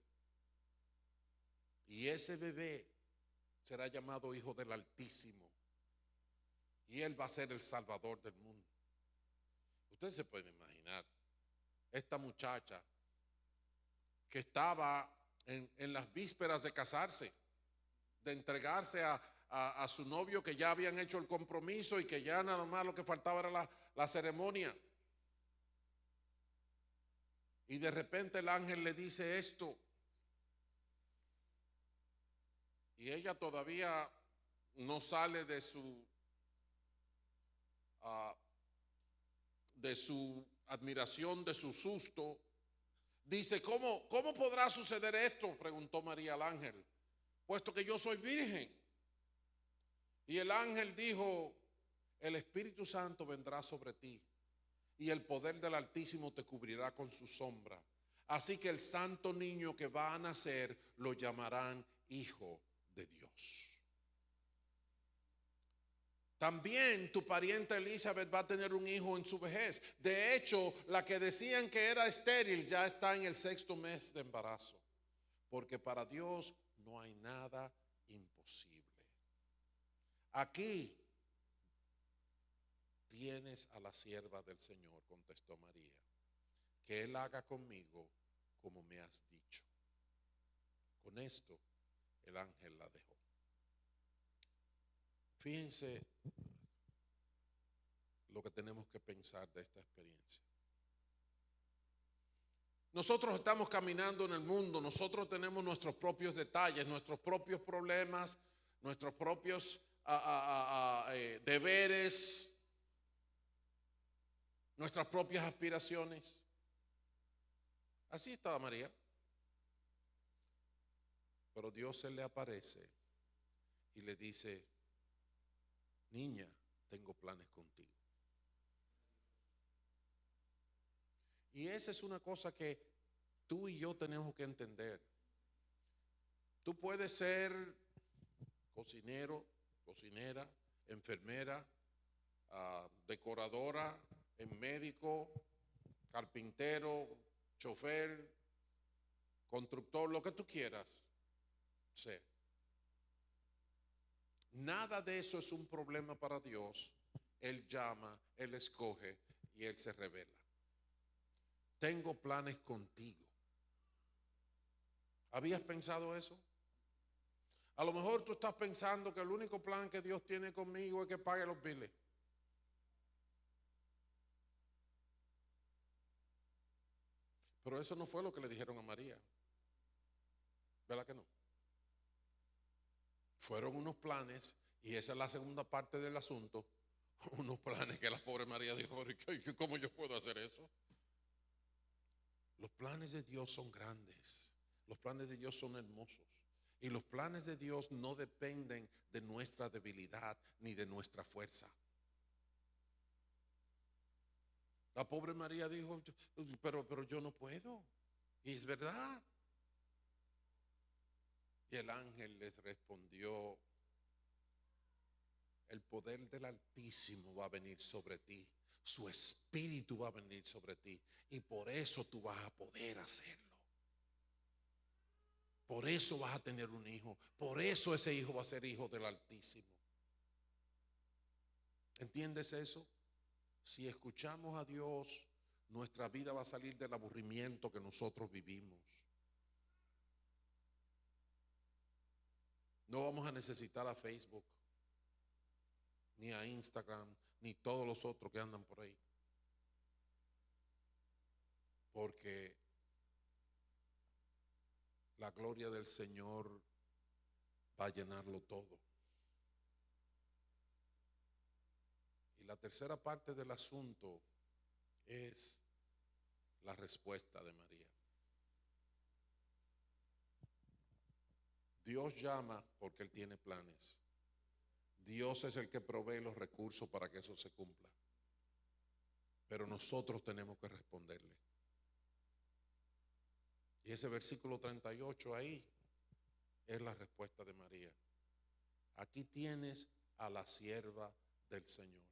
Y ese bebé será llamado Hijo del Altísimo. Y él va a ser el Salvador del mundo. Ustedes se pueden imaginar, esta muchacha que estaba en las vísperas de casarse, de entregarse a su novio, que ya habían hecho el compromiso y que ya nada más lo que faltaba era la ceremonia. Y de repente el ángel le dice esto. Y ella todavía no sale de su admiración, de su susto. Dice, ¿cómo podrá suceder esto? Preguntó María al ángel, puesto que yo soy virgen. Y el ángel dijo, el Espíritu Santo vendrá sobre ti y el poder del Altísimo te cubrirá con su sombra. Así que el santo niño que va a nacer lo llamarán Hijo de Dios. También tu pariente Elizabeth va a tener un hijo en su vejez. De hecho, la que decían que era estéril ya está en el 6º mes de embarazo. Porque para Dios no hay nada imposible. Aquí tienes a la sierva del Señor, contestó María, que Él haga conmigo como me has dicho. Con esto, el ángel la dejó. Fíjense lo que tenemos que pensar de esta experiencia. Nosotros estamos caminando en el mundo, nosotros tenemos nuestros propios detalles, nuestros propios problemas, nuestros propios deberes, nuestras propias aspiraciones. Así estaba María. Pero Dios se le aparece y le dice, niña, tengo planes contigo. Y esa es una cosa que tú y yo tenemos que entender. Tú puedes ser cocinero, cocinera, enfermera, decoradora, médico, carpintero, chofer, constructor, lo que tú quieras ser. Nada de eso es un problema para Dios. Él llama, Él escoge y Él se revela. Tengo planes contigo. ¿Habías pensado eso? A lo mejor tú estás pensando que el único plan que Dios tiene conmigo es que pague los biles. Pero eso no fue lo que le dijeron a María. ¿Verdad que no? Fueron unos planes, y esa es la segunda parte del asunto, unos planes que la pobre María dijo, ¿cómo yo puedo hacer eso? Los planes de Dios son grandes, los planes de Dios son hermosos, y los planes de Dios no dependen de nuestra debilidad ni de nuestra fuerza. La pobre María dijo, pero yo no puedo, y es verdad. Y el ángel les respondió, el poder del Altísimo va a venir sobre ti, su espíritu va a venir sobre ti, y por eso tú vas a poder hacerlo. Por eso vas a tener un hijo, por eso ese hijo va a ser hijo del Altísimo. ¿Entiendes eso? Si escuchamos a Dios, nuestra vida va a salir del aburrimiento que nosotros vivimos. No vamos a necesitar a Facebook, ni a Instagram, ni todos los otros que andan por ahí. Porque la gloria del Señor va a llenarlo todo. Y la tercera parte del asunto es la respuesta de María. Dios llama porque Él tiene planes. Dios es el que provee los recursos para que eso se cumpla. Pero nosotros tenemos que responderle. Y ese versículo 38 ahí es la respuesta de María. Aquí tienes a la sierva del Señor.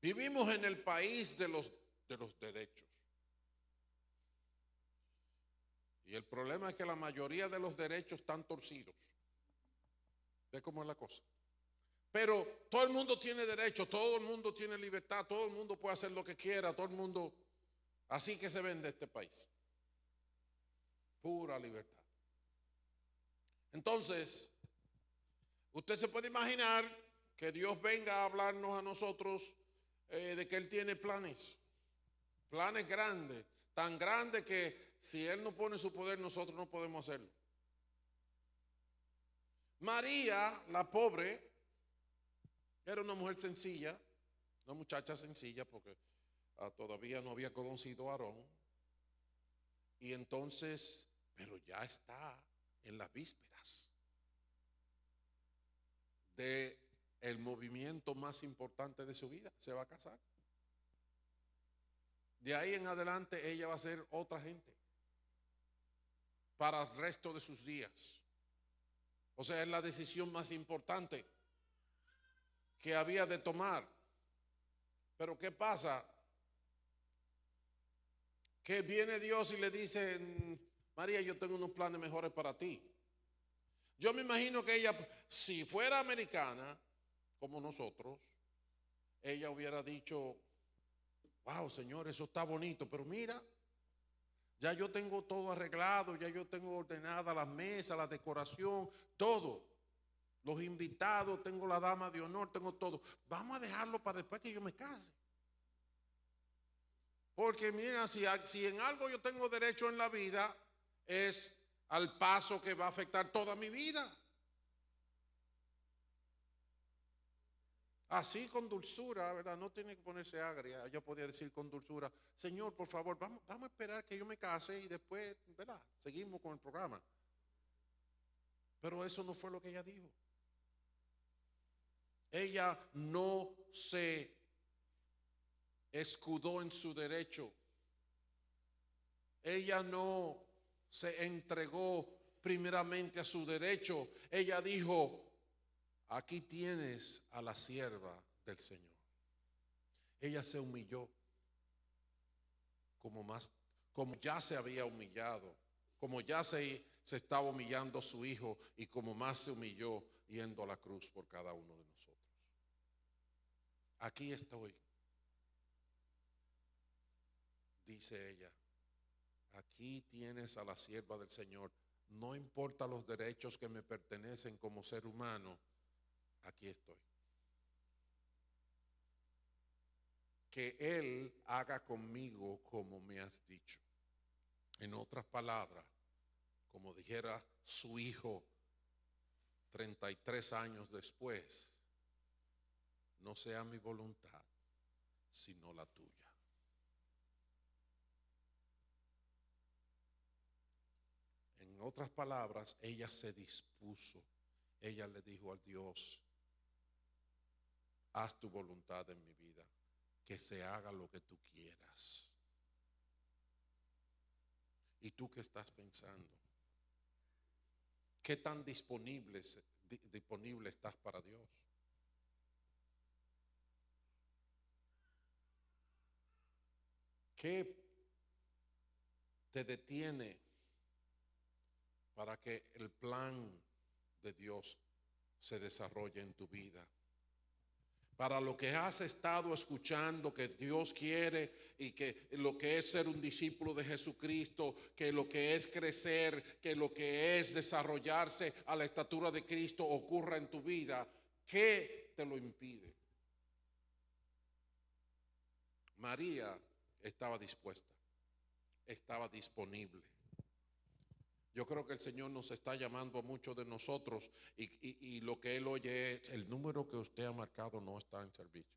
Vivimos en el país de los derechos. Y el problema es que la mayoría de los derechos están torcidos. ¿Ve cómo es la cosa? Pero todo el mundo tiene derecho, todo el mundo tiene libertad, todo el mundo puede hacer lo que quiera, todo el mundo. Así que se vende este país. Pura libertad. Entonces, usted se puede imaginar que Dios venga a hablarnos a nosotros de que Él tiene planes grandes, tan grandes que si Él no pone su poder, nosotros no podemos hacerlo. María, la pobre, era una mujer sencilla, una muchacha sencilla, porque todavía no había conocido a Aarón. Y entonces, pero ya está en las vísperas de el movimiento más importante de su vida. Se va a casar. De ahí en adelante ella va a ser otra gente para el resto de sus días. O sea, es la decisión más importante que había de tomar. Pero ¿qué pasa? Que viene Dios y le dice: María, yo tengo unos planes mejores para ti. Yo me imagino que ella, si fuera americana, como nosotros, ella hubiera dicho: wow, Señor, eso está bonito, pero mira, ya yo tengo todo arreglado, ya yo tengo ordenada las mesas, la decoración, todo. Los invitados, tengo la dama de honor, tengo todo. Vamos a dejarlo para después que yo me case. Porque mira, si en algo yo tengo derecho en la vida, es al paso que va a afectar toda mi vida. Así con dulzura, ¿verdad? No tiene que ponerse agria. Yo podía decir con dulzura: Señor, por favor, vamos a esperar que yo me case y después, ¿verdad? Seguimos con el programa. Pero eso no fue lo que ella dijo. Ella no se escudó en su derecho. Ella no se entregó primeramente a su derecho. Ella dijo: aquí tienes a la sierva del Señor. Ella se humilló como ya se había humillado, como ya se estaba humillando a su hijo y como más se humilló yendo a la cruz por cada uno de nosotros. Aquí estoy, dice ella. Aquí tienes a la sierva del Señor. No importa los derechos que me pertenecen como ser humano, aquí estoy. Que Él haga conmigo como me has dicho. En otras palabras, como dijera su hijo 33 años después: no sea mi voluntad, sino la tuya. En otras palabras, ella se dispuso. Ella le dijo a Dios: haz tu voluntad en mi vida, que se haga lo que tú quieras. ¿Y tú qué estás pensando? ¿Qué tan disponible estás para Dios? ¿Qué te detiene para que el plan de Dios se desarrolle en tu vida? Para lo que has estado escuchando que Dios quiere, y que lo que es ser un discípulo de Jesucristo, que lo que es crecer, que lo que es desarrollarse a la estatura de Cristo ocurra en tu vida, ¿qué te lo impide? María estaba dispuesta, estaba disponible. Yo creo que el Señor nos está llamando a muchos de nosotros y lo que Él oye es: el número que usted ha marcado no está en servicio.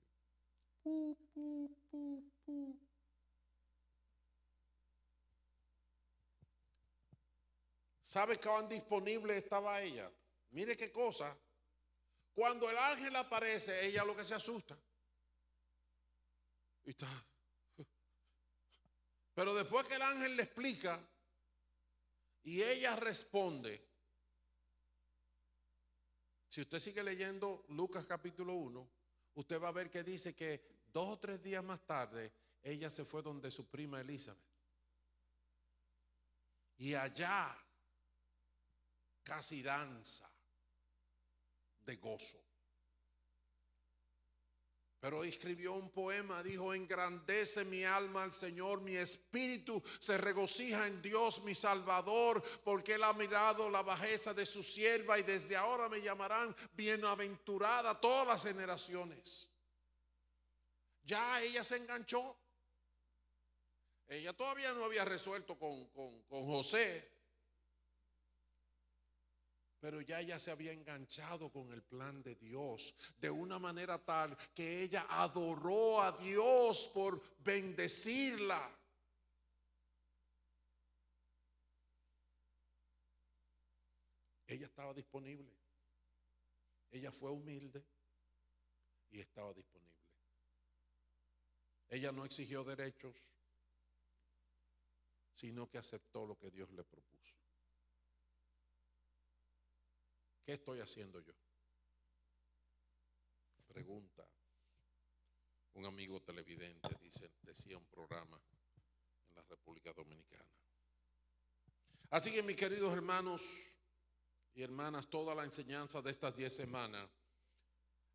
¿Sabe cuán disponible estaba ella? Mire qué cosa. Cuando el ángel aparece, ella lo que se asusta. Y está: Pero después que el ángel le explica y ella responde, si usted sigue leyendo Lucas capítulo 1, usted va a ver que dice que 2 o 3 días más tarde ella se fue donde su prima Elizabeth. Y allá casi danza de gozo. Pero escribió un poema, dijo: engrandece mi alma al Señor, mi espíritu se regocija en Dios mi Salvador, porque Él ha mirado la bajeza de su sierva, y desde ahora me llamarán bienaventurada todas las generaciones. Ya ella se enganchó. Ella todavía no había resuelto con José, pero ya ella se había enganchado con el plan de Dios de una manera tal que ella adoró a Dios por bendecirla. Ella estaba disponible. Ella fue humilde y estaba disponible. Ella no exigió derechos, sino que aceptó lo que Dios le propuso. ¿Qué estoy haciendo yo? Pregunta un amigo televidente, decía un programa en la República Dominicana. Así que, mis queridos hermanos y hermanas, toda la enseñanza de estas 10 semanas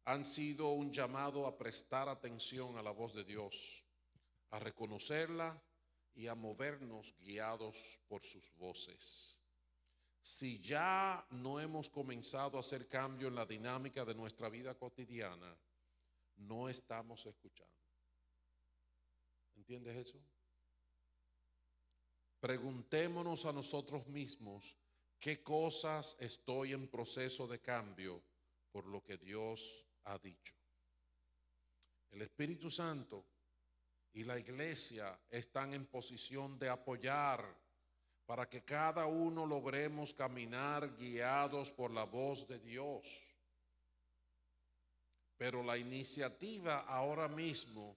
han sido un llamado a prestar atención a la voz de Dios, a reconocerla y a movernos guiados por sus voces. Si ya no hemos comenzado a hacer cambio en la dinámica de nuestra vida cotidiana, no estamos escuchando. ¿Entiendes eso? Preguntémonos a nosotros mismos qué cosas estoy en proceso de cambio por lo que Dios ha dicho. El Espíritu Santo y la iglesia están en posición de apoyar para que cada uno logremos caminar guiados por la voz de Dios. Pero la iniciativa ahora mismo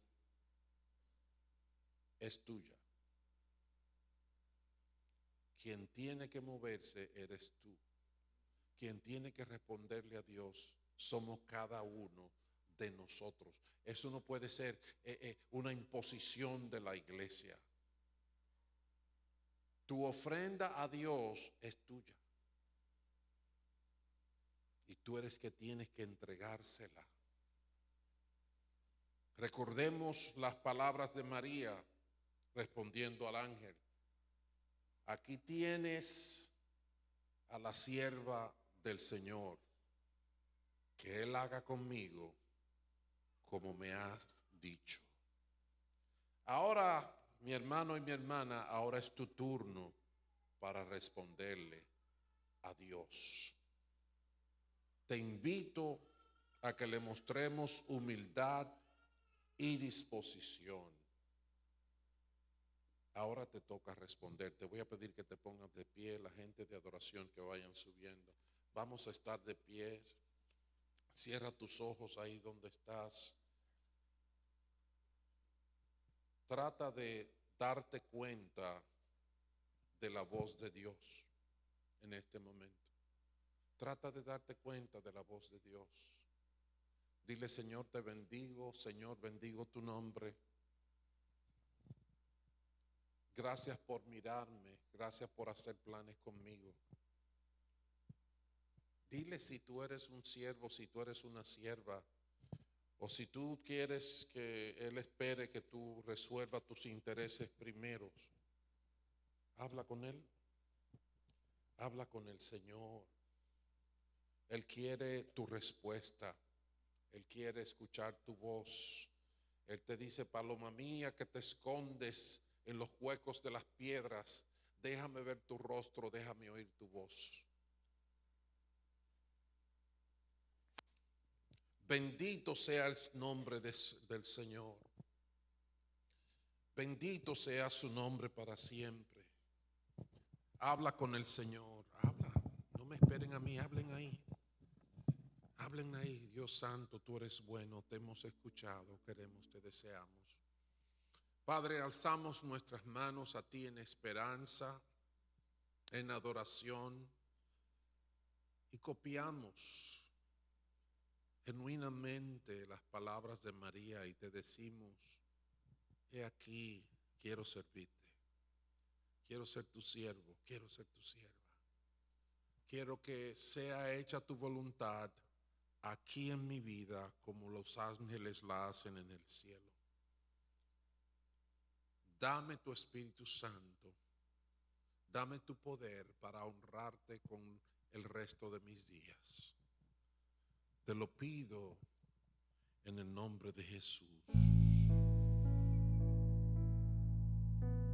es tuya. Quien tiene que moverse eres tú. Quien tiene que responderle a Dios somos cada uno de nosotros. Eso no puede ser una imposición de la iglesia. Tu ofrenda a Dios es tuya. Y tú eres que tienes que entregársela. Recordemos las palabras de María respondiendo al ángel. Aquí tienes a la sierva del Señor, que Él haga conmigo como me has dicho. Ahora, mi hermano y mi hermana, ahora es tu turno para responderle a Dios. Te invito a que le mostremos humildad y disposición. Ahora te toca responder. Te voy a pedir que te pongas de pie, la gente de adoración que vayan subiendo. Vamos a estar de pie. Cierra tus ojos ahí donde estás. Trata de darte cuenta de la voz de Dios en este momento. Trata de darte cuenta de la voz de Dios. Dile: Señor, te bendigo. Señor, bendigo tu nombre. Gracias por mirarme. Gracias por hacer planes conmigo. Dile si tú eres un siervo, si tú eres una sierva, o si tú quieres que Él espere que tú resuelvas tus intereses primeros. Habla con Él. Habla con el Señor. Él quiere tu respuesta. Él quiere escuchar tu voz. Él te dice: paloma mía, que te escondes en los huecos de las piedras, déjame ver tu rostro, déjame oír tu voz. Bendito sea el nombre del Señor. Bendito sea su nombre para siempre. Habla con el Señor, habla. No me esperen a mí, hablen ahí. Hablen ahí. Dios santo, tú eres bueno, te hemos escuchado, queremos, te deseamos. Padre, alzamos nuestras manos a ti en esperanza, en adoración, y copiamos genuinamente las palabras de María y te decimos: he aquí, quiero servirte, quiero ser tu siervo, quiero ser tu sierva. Quiero que sea hecha tu voluntad aquí en mi vida como los ángeles la hacen en el cielo. Dame tu Espíritu Santo, dame tu poder para honrarte con el resto de mis días. Te lo pido en el nombre de Jesús.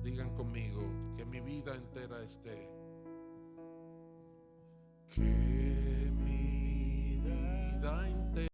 Digan conmigo: que mi vida entera esté. Que mi vida entera